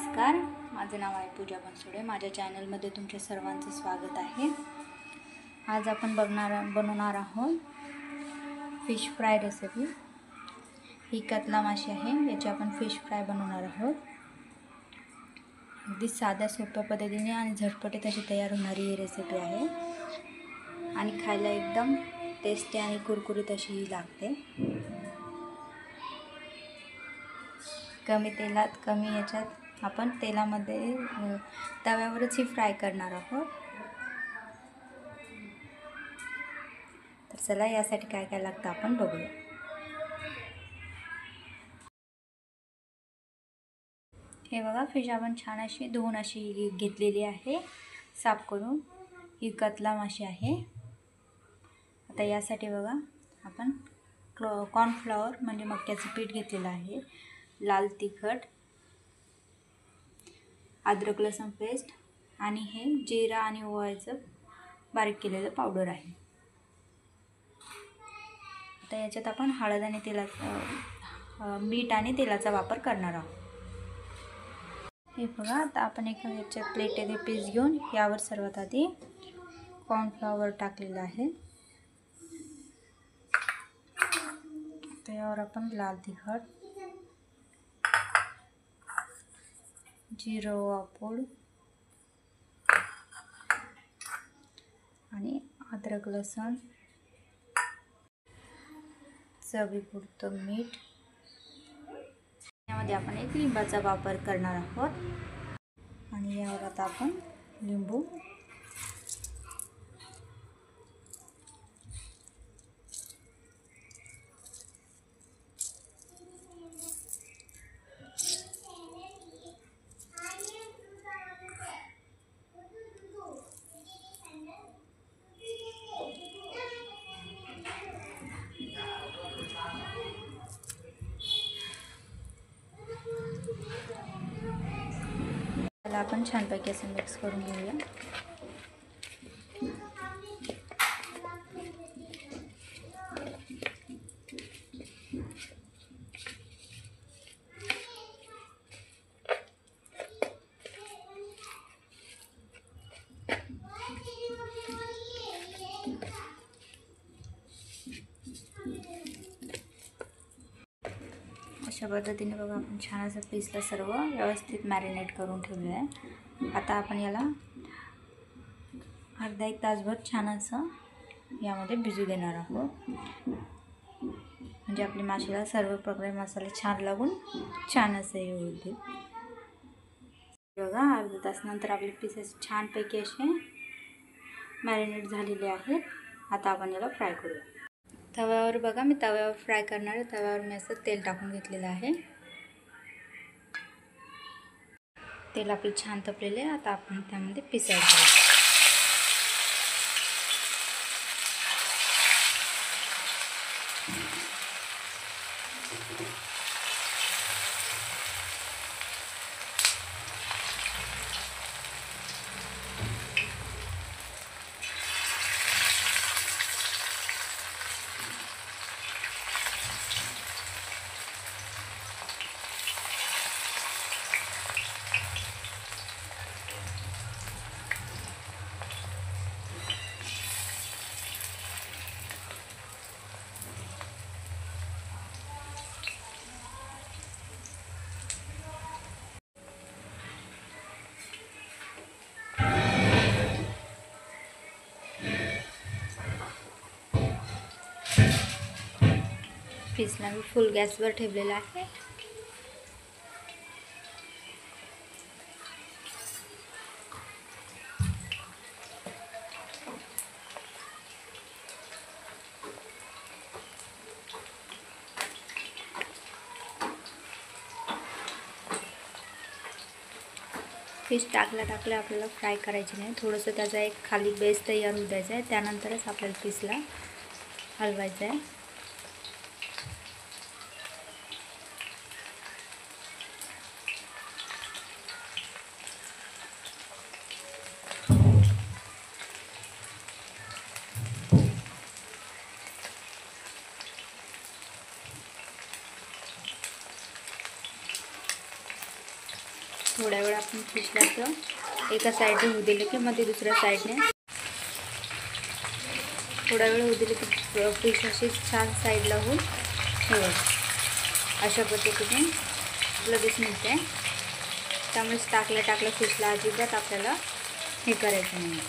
नमस्कार, माझे नाव आहे पूजा बनसोडे। माझ्या चॅनलमध्ये तुमच्या सर्वांचं स्वागत आहे। आज आपण बनवणार आहोत फिश फ्राय रेसिपी। ही कतला माशी आहे, याची आपण फिश फ्राय बनवणार आहोत। अगदी साध्या सोप्या पद्धतीने आणि झटपटीत अशी तयार होणारी ही रेसिपी आहे आणि खायला एकदम टेस्टी आणि कुरकुरीत अशी ही लागते। कमी तेलात कमी याच्यात आपण तेलामध्ये तव्यावरच ही फ्राय करणार आहोत। तर चला यासाठी काय काय लागतं आपण बघूया। हे बघा, फिश आपण छान अशी धुवून अशी घेतलेली आहे, साफ करून। ही कतला माशी आहे। आता यासाठी बघा, आपण कॉर्नफ्लॉवर म्हणजे मक्याचं पीठ घेतलेलं आहे, लाल तिखट, अद्रक लसूण पेस्ट आणि हे जिरा आणि ओव्याचं बारीक केलेलं पावडर आहे। आता याच्यात आपण हळद आणि मीठ आणि तेलाचा वापर करणार आहोत। हे बघा, आता आपण एका याच्यात प्लेटमध्ये पीस घेऊन यावर सर्वात आधी कॉर्नफ्लॉवर टाकलेलं आहे। त्यावर आपण लाल तिखट, जिरं ओवा पूड आणि अद्रक लसूण, चवीपुरतं मीठ, यामध्ये आपण एक लिंबाचा वापर करणार आहोत आणि यावर आता आपण लिंबू आपण छानपैकी असं मिक्स करून घेऊया। अशा पद्धतीने बघा, आपण छान असं पीसला सर्व व्यवस्थित मॅरिनेट करून ठेवलं आहे। आता आपण याला अर्धा एक तासभर छान असं यामध्ये भिजू देणार आहोत, म्हणजे आपली माशीला सर्व प्रकारे मसाले छान लागून छान असे हे होतील। बघा, अर्धा तासानंतर आपले पीसेस छानपैकी असे मॅरिनेट झालेले आहेत। आता आपण याला फ्राय करूया। तव्यावर बघा, मी तव्यावर फ्राय करणार आहे। तव्यावर मी असं तेल टाकून घेतलेलं आहे। तेल आपले छान तपलेले आहे। आता आपण त्यामध्ये पीस ॲड करूया। पीसला मी फुल गॅसवर ठेवलेला आहे। फिश टाकल्या आपल्याला फ्राय करायची नाही, थोडंसं त्याचा एक खाली बेस तयार होऊ द्यायचा आहे, त्यानंतरच आपल्याला फिशला हलवायचं आहे। थोड्या वेळ आपण फिशला असं एका साईडने होऊ दिलं की मग ते दुसऱ्या साईडने थोडा वेळ होऊ दिले की फिश अशी छान साईडला होऊन हे अशा पद्धतीने लगेच निघते. त्यामुळेच टाकल्या फिशला अजिबात आपल्याला हे करायचं नाही.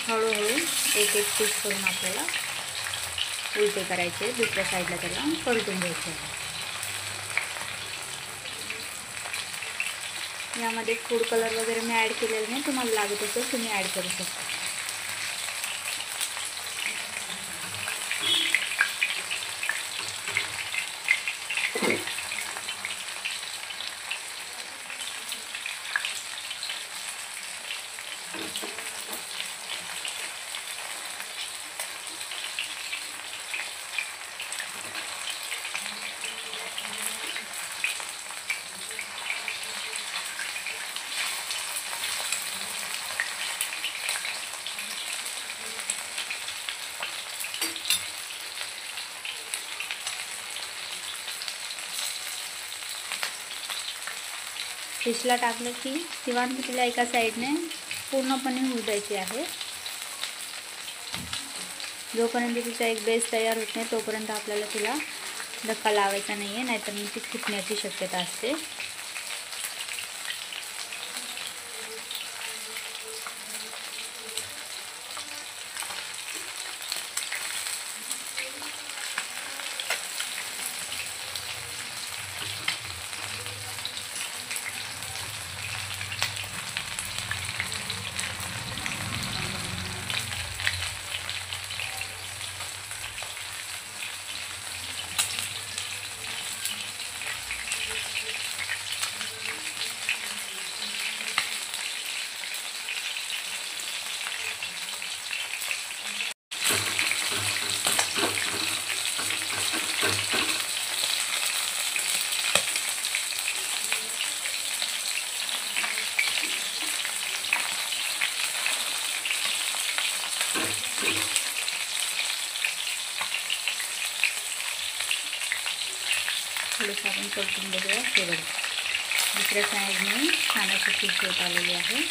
हळूहळू एक एक फिश करून आपल्याला उलटे करायचे, दुसऱ्या साईडला त्याला परतून घ्यायचे. यामध्ये फूड कलर वगैरे मी ॲड केलेलं नाही, तुम्हाला लागत असेल तुम्ही ॲड करू शकता. फिशला टाकलं की किंवा तिला एका साईडने पूर्णपणे होऊ द्यायची आहे. जोपर्यंत तिचा एक बेस तयार होत नाही तोपर्यंत आपल्याला तिला धक्का लावायचा नाही आहे, नाहीतर मग ती फुटण्याची शक्यता असते. थोडंसं आपण परतून बघूया. हे बघा दुसऱ्या साईडने छान अशी फिश होत आलेली आहे.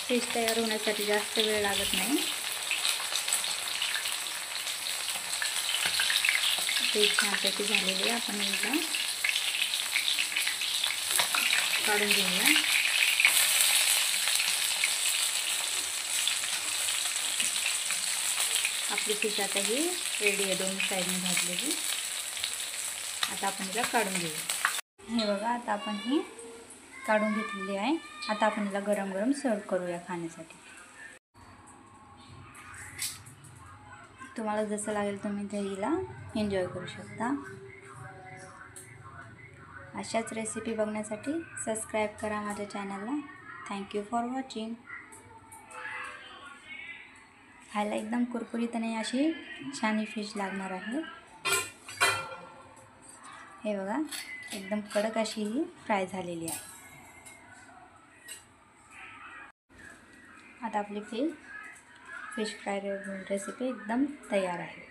फिश तयार होण्यासाठी जास्त वेळ लागत नाही. फिश छानपैकी झालेली आहे. आपण एकदा काढून घेऊया. आपली फिश आता ही रेडी आहे, दोन साईडने भाजलेली. आता आपण हिला काढून घेऊया. हे बघा आता आपण ही काढून घेतलेली आहे. आता आपण हिला गरम गरम सर्व करूया खाण्यासाठी. तुम्हाला जसं लागेल तुम्ही हिला एन्जॉय करू शकता. अशाच रेसिपी बघण्यासाठी सबस्क्राईब करा माझ्या चॅनलला. Thank you for watching. खायला एकदम कुरकुरीत आणि अशी छान ही फिश लागणार आहे. हे बघा एकदम कडक अशी ही फ्राय झालेली आहे. आता आपली फिश फ्राय रेसिपी एकदम तयार आहे.